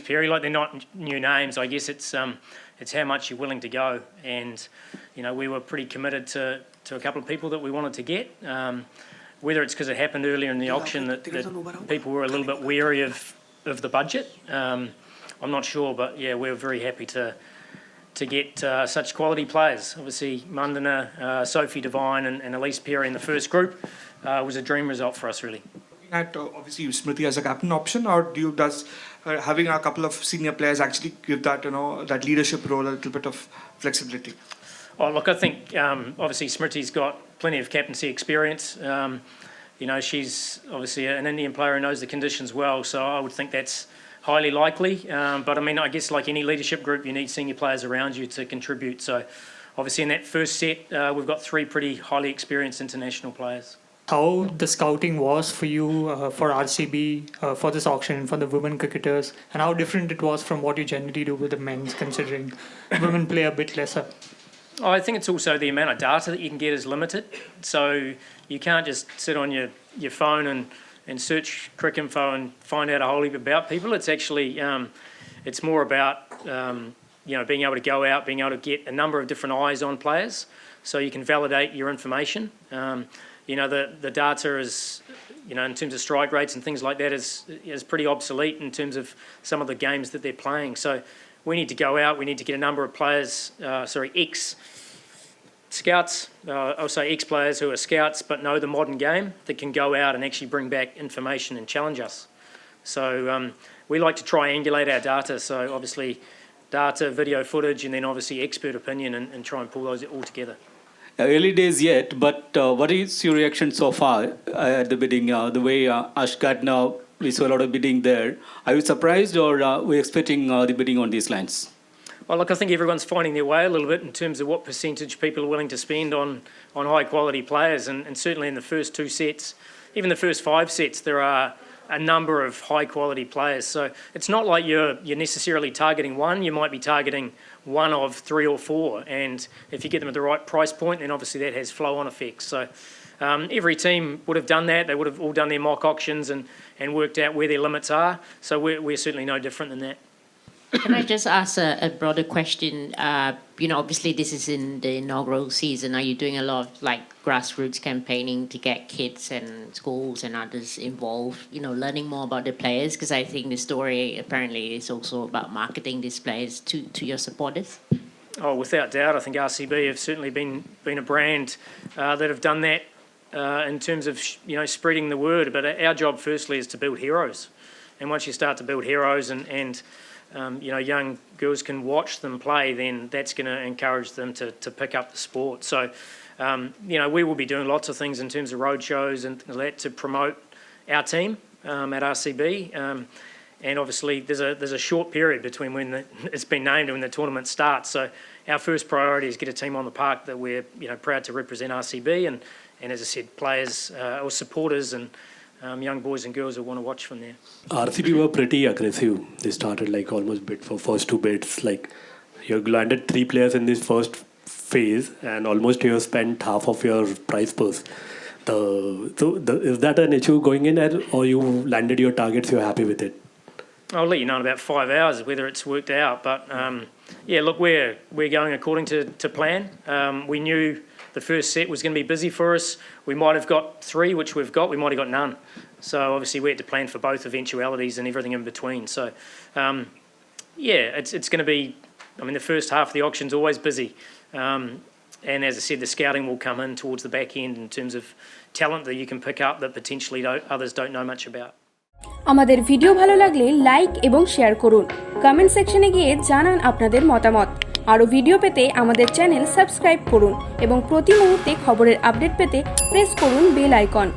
Perry. Like, they're not new names. I guess it's how much you're willing to go. And, we were pretty committed to a couple of people that we wanted to get. Whether it's because it happened earlier in the auction that people were a little bit wary of the budget. I'm not sure, but yeah, we're very happy to get such quality players. Obviously, Mandana, Sophie Devine and Elise Perry in the first group was a dream result for us, really. At obviously Smriti as a captain option, or does having a couple of senior players actually give that that leadership role a little bit of flexibility? Oh, look, I think obviously Smriti's got plenty of captaincy experience. She's obviously an Indian player who knows the conditions well, so I would think that's highly likely. But I mean, I guess like any leadership group, you need senior players around you to contribute. So obviously in that first set, we've got 3 pretty highly experienced international players. How the scouting was for you for RCB for this auction for the women cricketers, and how different it was from what you generally do with the men's, considering women play a bit lesser? Oh, I think it's also the amount of data that you can get is limited. So you can't just sit on your phone and search cricket info and find out a whole heap about people. It's actually it's more about being able to go out, being able to get a number of different eyes on players, so you can validate your information. The data is, in terms of strike rates and things like that, is pretty obsolete in terms of some of the games that they're playing. So we need to go out, we need to get a number of players, ex-scouts, I'll say ex-players who are scouts but know the modern game, that can go out and actually bring back information and challenge us. So we like to triangulate our data, so obviously data, video footage, and then obviously expert opinion, and try and pull those all together. Early days yet, but what is your reaction so far at the bidding? The way Ash Gardner, we saw a lot of bidding there. Are you surprised, or are we expecting the bidding on these lines? Well, look, I think everyone's finding their way a little bit in terms of what percentage people are willing to spend on high-quality players. And certainly in the first 2 sets, even the first 5 sets, there are a number of high-quality players. So it's not like you're necessarily targeting one. You might be targeting one of 3 or 4. And if you get them at the right price point, then obviously that has flow-on effects. So every team would have done that. They would have all done their mock auctions and worked out where their limits are. So we're certainly no different than that. Can I just ask a broader question? Obviously this is in the inaugural season. Are you doing a lot of grassroots campaigning to get kids and schools and others involved, learning more about the players? Because I think the story apparently is also about marketing these players to your supporters. Oh, without doubt. I think RCB have certainly been a brand that have done that in terms of spreading the word. But our job firstly is to build heroes. And once you start to build heroes and young girls can watch them play, then that's going to encourage them to pick up the sport. So, we will be doing lots of things in terms of road shows and that to promote our team at RCB. And obviously, there's a short period between when it's been named and when the tournament starts. So, our first priority is get a team on the park that we're proud to represent RCB, and as I said, players or supporters and young boys and girls who want to watch from there. RCB were pretty aggressive. They started almost bid for first 2 bids. You landed 3 players in this first phase, and almost you have spent half of your prize purse. Is that an issue going in, or you landed your targets? You're happy with it? I'll let you know in about 5 hours whether it's worked out. But look, we're going according to plan. We knew the first set was going to be busy for us. We might have got 3, which we've got. We might have got none. So obviously we had to plan for both eventualities and everything in between. So it's going to be. The first half of the auction's always busy. And as I said, the scouting will come in towards the back end in terms of talent that you can pick up that potentially others don't know much about. আমাদের video ভালো লাগলে like এবং share করুন। Comment সেকশনে গিয়ে জানান আপনাদের মতামত। আরো ভিডিও পেতে আমাদের চ্যানেল সাবস্ক্রাইব করুন এবং প্রতি মুহূর্তে খবরের আপডেট পেতে প্রেস করুন বেল আইকন।